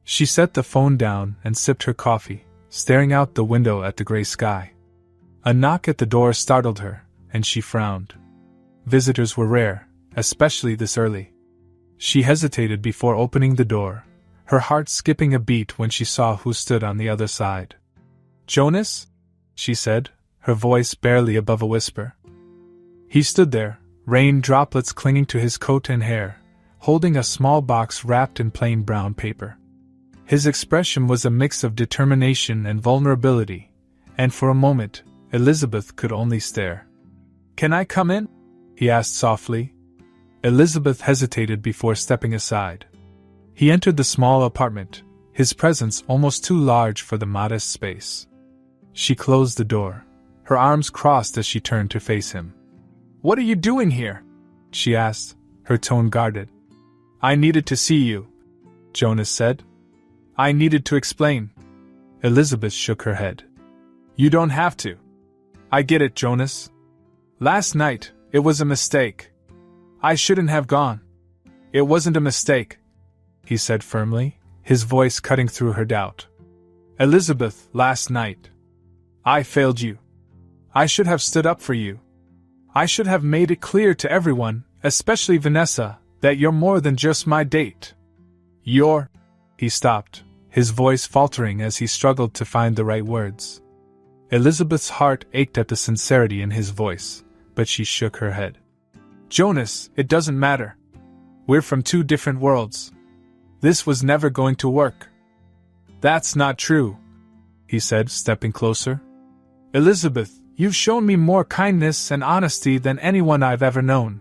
She set the phone down and sipped her coffee, staring out the window at the gray sky. A knock at the door startled her, and she frowned. Visitors were rare, especially this early. She hesitated before opening the door, her heart skipping a beat when she saw who stood on the other side. "Jonas?" she said, her voice barely above a whisper. He stood there, rain droplets clinging to his coat and hair, holding a small box wrapped in plain brown paper. His expression was a mix of determination and vulnerability, and for a moment, Elizabeth could only stare. "Can I come in?" he asked softly. Elizabeth hesitated before stepping aside. He entered the small apartment, his presence almost too large for the modest space. She closed the door, her arms crossed as she turned to face him. "What are you doing here?" she asked, her tone guarded. "I needed to see you," Jonas said. "I needed to explain." Elizabeth shook her head. "You don't have to. I get it, Jonas. Last night, it was a mistake. I shouldn't have gone. It wasn't a mistake," he said firmly, his voice cutting through her doubt. "Elizabeth, last night, I failed you. I should have stood up for you. I should have made it clear to everyone, especially Vanessa, that you're more than just my date. You're—" He stopped, his voice faltering as he struggled to find the right words. Elizabeth's heart ached at the sincerity in his voice, but she shook her head. "Jonas, it doesn't matter. We're from two different worlds. This was never going to work." "That's not true," he said, stepping closer. "Elizabeth, you've shown me more kindness and honesty than anyone I've ever known.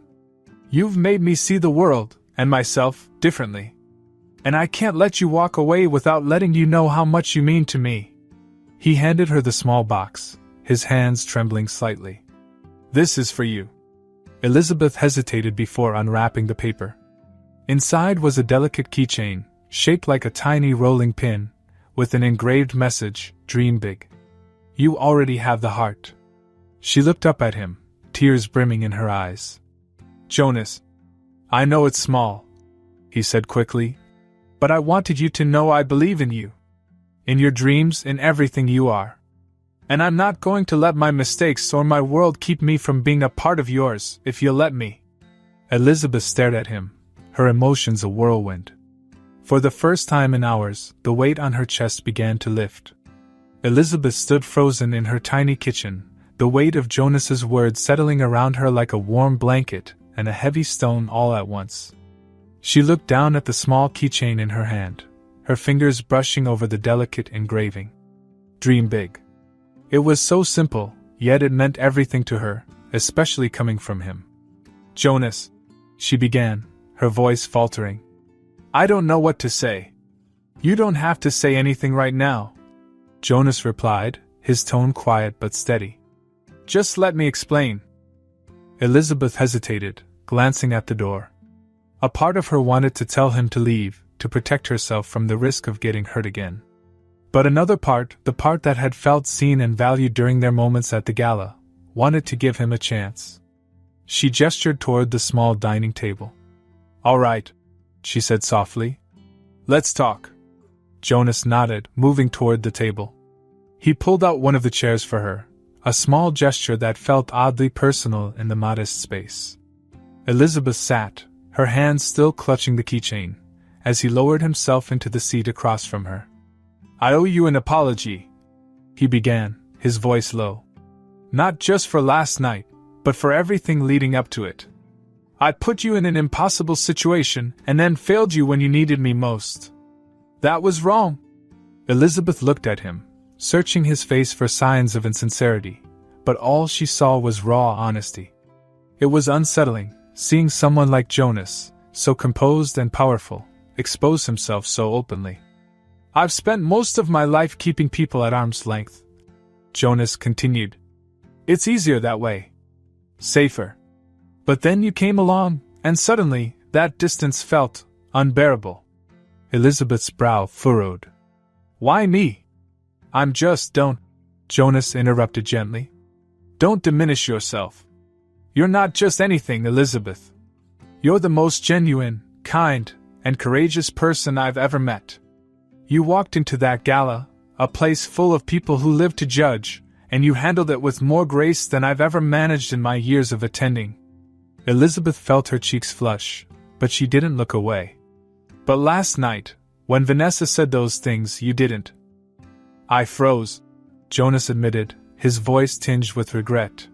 You've made me see the world, and myself, differently. And I can't let you walk away without letting you know how much you mean to me." He handed her the small box, his hands trembling slightly. "This is for you." Elizabeth hesitated before unwrapping the paper. Inside was a delicate keychain, shaped like a tiny rolling pin, with an engraved message, "Dream big. You already have the heart." She looked up at him, tears brimming in her eyes. "Jonas, I know it's small," he said quickly, "but I wanted you to know I believe in you. In your dreams, in everything you are. And I'm not going to let my mistakes or my world keep me from being a part of yours, if you'll let me." Elizabeth stared at him, her emotions a whirlwind. For the first time in hours, the weight on her chest began to lift. Elizabeth stood frozen in her tiny kitchen, the weight of Jonas's words settling around her like a warm blanket and a heavy stone all at once. She looked down at the small keychain in her hand, her fingers brushing over the delicate engraving. Dream big. It was so simple, yet it meant everything to her, especially coming from him. "Jonas," she began, her voice faltering. "I don't know what to say." "You don't have to say anything right now," Jonas replied, his tone quiet but steady. "Just let me explain." Elizabeth hesitated, glancing at the door. A part of her wanted to tell him to leave, to protect herself from the risk of getting hurt again. But another part, the part that had felt seen and valued during their moments at the gala, wanted to give him a chance. She gestured toward the small dining table. "All right," she said softly. "Let's talk." Jonas nodded, moving toward the table. He pulled out one of the chairs for her, a small gesture that felt oddly personal in the modest space. Elizabeth sat, her hands still clutching the keychain, as he lowered himself into the seat across from her. "I owe you an apology," he began, his voice low. "Not just for last night, but for everything leading up to it. I put you in an impossible situation and then failed you when you needed me most. That was wrong." Elizabeth looked at him, searching his face for signs of insincerity, but all she saw was raw honesty. It was unsettling, seeing someone like Jonas, so composed and powerful, expose himself so openly. "I've spent most of my life keeping people at arm's length," Jonas continued. "It's easier that way. Safer. But then you came along, and suddenly, that distance felt unbearable." Elizabeth's brow furrowed. "Why me?" Don't," Jonas interrupted gently. "Don't diminish yourself. You're not just anything, Elizabeth. You're the most genuine, kind, and courageous person I've ever met. You walked into that gala, a place full of people who live to judge, and you handled it with more grace than I've ever managed in my years of attending." Elizabeth felt her cheeks flush, but she didn't look away. "But last night, when Vanessa said those things, you didn't." "I froze," Jonas admitted, his voice tinged with regret.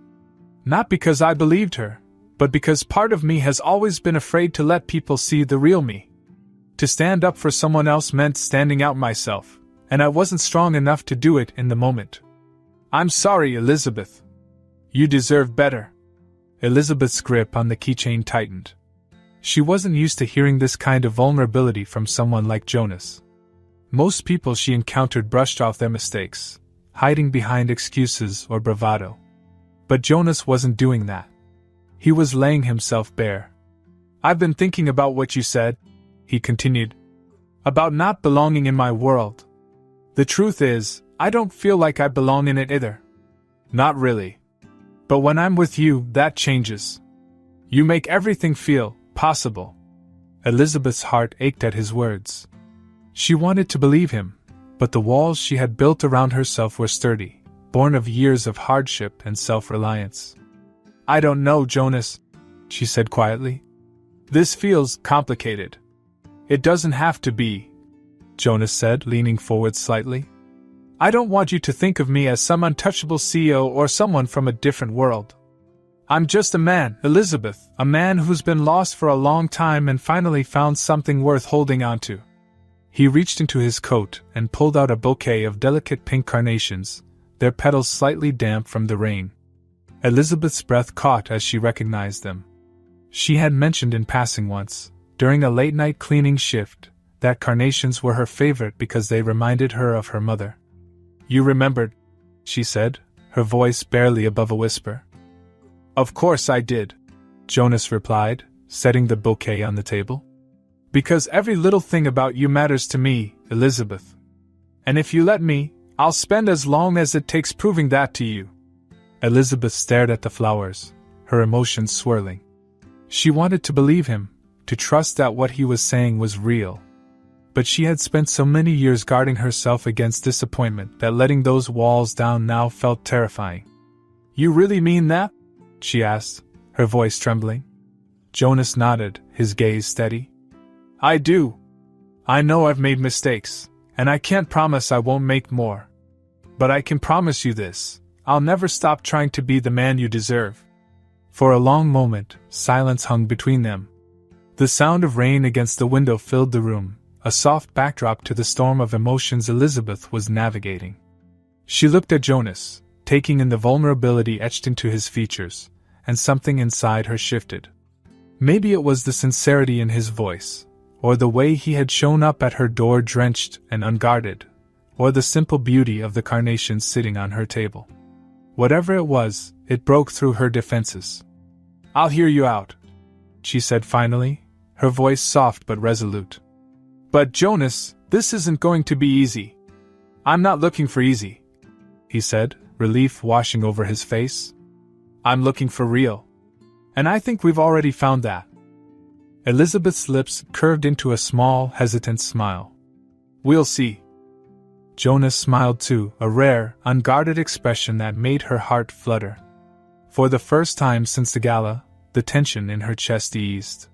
"Not because I believed her, but because part of me has always been afraid to let people see the real me. To stand up for someone else meant standing out myself, and I wasn't strong enough to do it in the moment. I'm sorry, Elizabeth. You deserve better." Elizabeth's grip on the keychain tightened. She wasn't used to hearing this kind of vulnerability from someone like Jonas. Most people she encountered brushed off their mistakes, hiding behind excuses or bravado. But Jonas wasn't doing that. He was laying himself bare. "I've been thinking about what you said," he continued. "About not belonging in my world. The truth is, I don't feel like I belong in it either. Not really. But when I'm with you, that changes. You make everything feel possible." Elizabeth's heart ached at his words. She wanted to believe him, but the walls she had built around herself were sturdy, born of years of hardship and self-reliance. "I don't know, Jonas," she said quietly. "This feels complicated." "It doesn't have to be," Jonas said, leaning forward slightly. "I don't want you to think of me as some untouchable CEO or someone from a different world. I'm just a man, Elizabeth, a man who's been lost for a long time and finally found something worth holding on to." He reached into his coat and pulled out a bouquet of delicate pink carnations, their petals slightly damp from the rain. Elizabeth's breath caught as she recognized them. She had mentioned in passing once, during a late-night cleaning shift, that carnations were her favorite because they reminded her of her mother. "You remembered," she said, her voice barely above a whisper. "Of course I did," Jonas replied, setting the bouquet on the table. "Because every little thing about you matters to me, Elizabeth. And if you let me, I'll spend as long as it takes proving that to you." Elizabeth stared at the flowers, her emotions swirling. She wanted to believe him, to trust that what he was saying was real. But she had spent so many years guarding herself against disappointment that letting those walls down now felt terrifying. "You really mean that?" she asked, her voice trembling. Jonas nodded, his gaze steady. "I do. I know I've made mistakes, and I can't promise I won't make more. But I can promise you this, I'll never stop trying to be the man you deserve." For a long moment, silence hung between them. The sound of rain against the window filled the room, a soft backdrop to the storm of emotions Elizabeth was navigating. She looked at Jonas, taking in the vulnerability etched into his features, and something inside her shifted. Maybe it was the sincerity in his voice, or the way he had shown up at her door drenched and unguarded, or the simple beauty of the carnations sitting on her table. Whatever it was, it broke through her defenses. "I'll hear you out," she said finally, her voice soft but resolute. "But Jonas, this isn't going to be easy. I'm not looking for easy, he said, relief washing over his face. I'm looking for real. And I think we've already found that. Elizabeth's lips curved into a small, hesitant smile. We'll see. Jonas smiled too, a rare, unguarded expression that made her heart flutter. For the first time since the gala, the tension in her chest eased.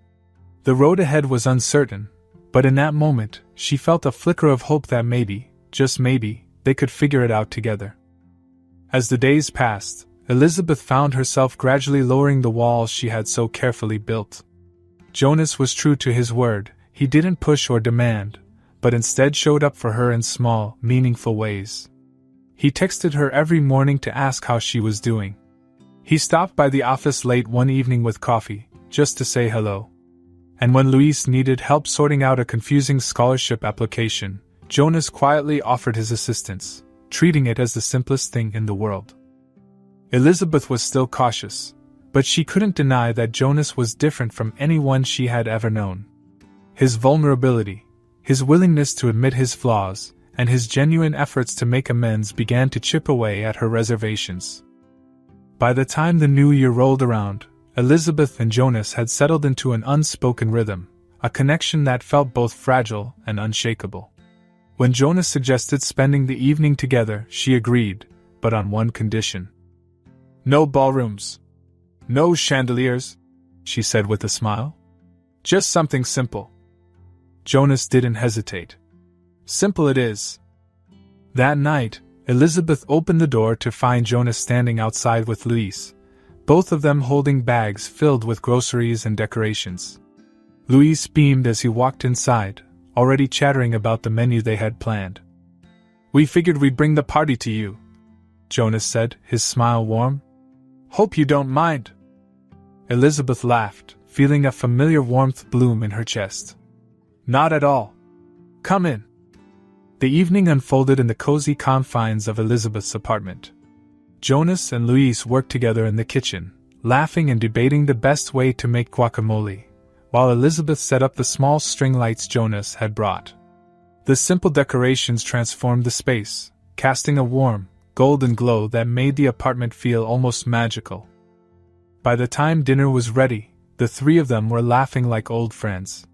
The road ahead was uncertain, but in that moment, she felt a flicker of hope that maybe, just maybe, they could figure it out together. As the days passed, Elizabeth found herself gradually lowering the walls she had so carefully built. Jonas was true to his word. He didn't push or demand, but instead showed up for her in small, meaningful ways. He texted her every morning to ask how she was doing. He stopped by the office late one evening with coffee, just to say hello. And when Luis needed help sorting out a confusing scholarship application, Jonas quietly offered his assistance, treating it as the simplest thing in the world. Elizabeth was still cautious, but she couldn't deny that Jonas was different from anyone she had ever known. His vulnerability, his willingness to admit his flaws, and his genuine efforts to make amends began to chip away at her reservations. By the time the new year rolled around, Elizabeth and Jonas had settled into an unspoken rhythm, a connection that felt both fragile and unshakable. When Jonas suggested spending the evening together, she agreed, but on one condition. No ballrooms. No chandeliers, she said with a smile. Just something simple. Jonas didn't hesitate. Simple it is. That night, Elizabeth opened the door to find Jonas standing outside with Luis, both of them holding bags filled with groceries and decorations. Luis beamed as he walked inside, already chattering about the menu they had planned. We figured we'd bring the party to you, Jonas said, his smile warm. Hope you don't mind. Elizabeth laughed, feeling a familiar warmth bloom in her chest. Not at all. Come in. The evening unfolded in the cozy confines of Elizabeth's apartment. Jonas and Luis worked together in the kitchen, laughing and debating the best way to make guacamole, while Elizabeth set up the small string lights Jonas had brought. The simple decorations transformed the space, casting a warm, golden glow that made the apartment feel almost magical. By the time dinner was ready, the three of them were laughing like old friends.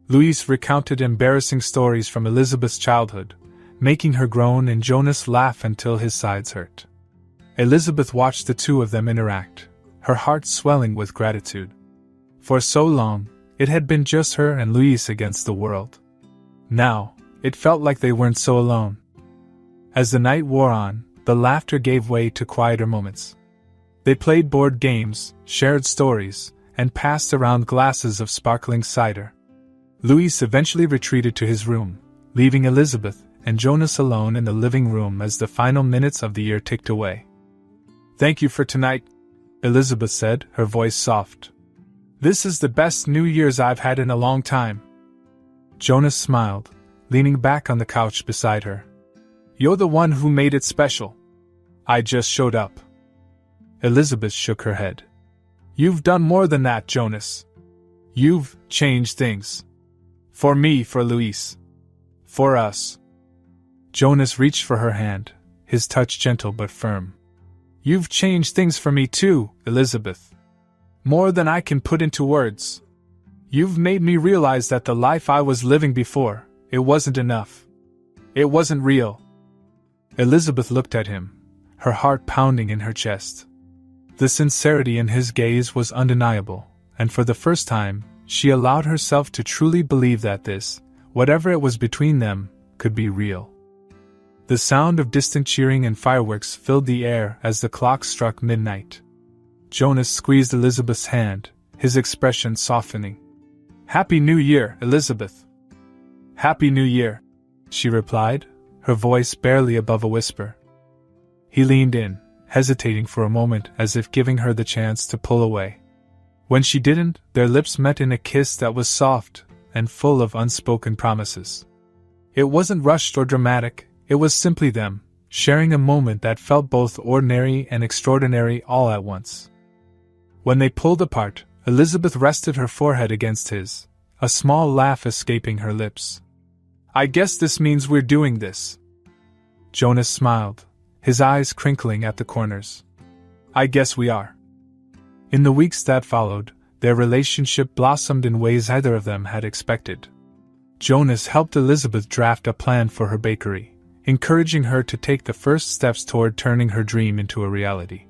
Luis recounted embarrassing stories from Elizabeth's childhood, making her groan and Jonas laugh until his sides hurt. Elizabeth watched the two of them interact, her heart swelling with gratitude. For so long, it had been just her and Luis against the world. Now, it felt like they weren't so alone. As the night wore on, the laughter gave way to quieter moments. They played board games, shared stories, and passed around glasses of sparkling cider. Luis eventually retreated to his room, leaving Elizabeth and Jonas alone in the living room as the final minutes of the year ticked away. Thank you for tonight, Elizabeth said, her voice soft. This is the best New Year's I've had in a long time. Jonas smiled, leaning back on the couch beside her. You're the one who made it special. I just showed up. Elizabeth shook her head. You've done more than that, Jonas. You've changed things. For me, for Luis. For us. Jonas reached for her hand, his touch gentle but firm. You've changed things for me too, Elizabeth. More than I can put into words. You've made me realize that the life I was living before, it wasn't enough. It wasn't real. Elizabeth looked at him, her heart pounding in her chest. The sincerity in his gaze was undeniable, and for the first time, she allowed herself to truly believe that this, whatever it was between them, could be real. The sound of distant cheering and fireworks filled the air as the clock struck midnight. Jonas squeezed Elizabeth's hand, his expression softening. Happy New Year, Elizabeth. Happy New Year, she replied, her voice barely above a whisper. He leaned in, hesitating for a moment as if giving her the chance to pull away. When she didn't, their lips met in a kiss that was soft and full of unspoken promises. It wasn't rushed or dramatic, it was simply them, sharing a moment that felt both ordinary and extraordinary all at once. When they pulled apart, Elizabeth rested her forehead against his, a small laugh escaping her lips. I guess this means we're doing this. Jonas smiled, his eyes crinkling at the corners. I guess we are. In the weeks that followed, their relationship blossomed in ways neither of them had expected. Jonas helped Elizabeth draft a plan for her bakery, encouraging her to take the first steps toward turning her dream into a reality.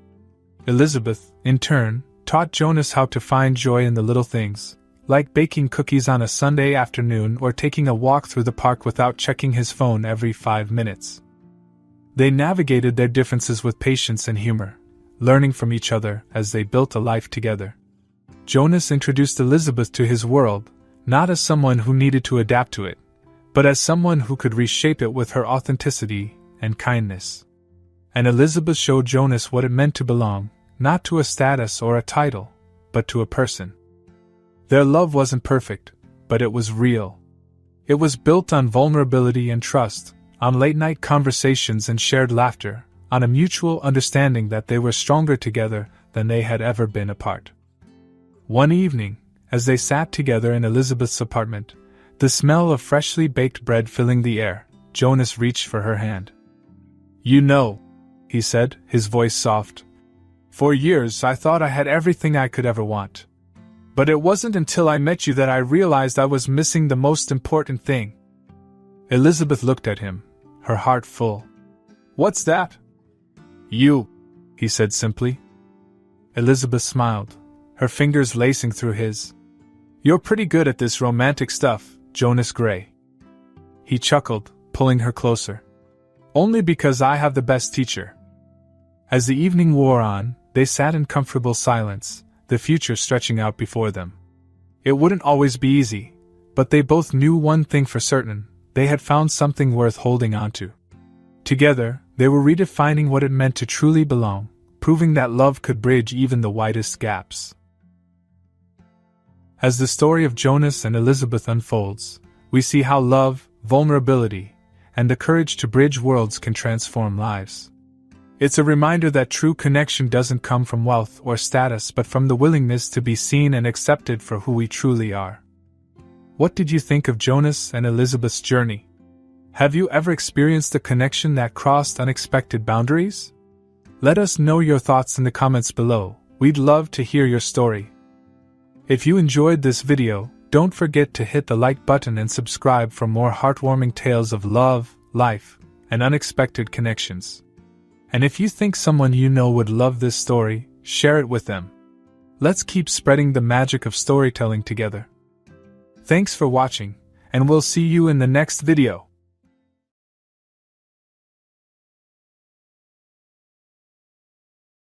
Elizabeth, in turn, taught Jonas how to find joy in the little things, like baking cookies on a Sunday afternoon or taking a walk through the park without checking his phone every 5 minutes. They navigated their differences with patience and humor, learning from each other as they built a life together. Jonas introduced Elizabeth to his world, not as someone who needed to adapt to it, but as someone who could reshape it with her authenticity and kindness. And Elizabeth showed Jonas what it meant to belong, not to a status or a title, but to a person. Their love wasn't perfect, but it was real. It was built on vulnerability and trust, on late-night conversations and shared laughter, on a mutual understanding that they were stronger together than they had ever been apart. One evening, as they sat together in Elizabeth's apartment, the smell of freshly baked bread filling the air, Jonas reached for her hand. You know, he said, his voice soft. For years I thought I had everything I could ever want. But it wasn't until I met you that I realized I was missing the most important thing. Elizabeth looked at him, her heart full. What's that? You, he said simply. Elizabeth smiled, her fingers lacing through his. You're pretty good at this romantic stuff, Jonas Gray. He chuckled, pulling her closer. Only because I have the best teacher. As the evening wore on, they sat in comfortable silence, the future stretching out before them. It wouldn't always be easy, but they both knew one thing for certain: they had found something worth holding on to. Together, they were redefining what it meant to truly belong, proving that love could bridge even the widest gaps. As the story of Jonas and Elizabeth unfolds, we see how love, vulnerability, and the courage to bridge worlds can transform lives. It's a reminder that true connection doesn't come from wealth or status but from the willingness to be seen and accepted for who we truly are. What did you think of Jonas and Elizabeth's journey? Have you ever experienced a connection that crossed unexpected boundaries? Let us know your thoughts in the comments below. We'd love to hear your story. If you enjoyed this video, don't forget to hit the like button and subscribe for more heartwarming tales of love, life, and unexpected connections. And if you think someone you know would love this story, share it with them. Let's keep spreading the magic of storytelling together. Thanks for watching, and we'll see you in the next video.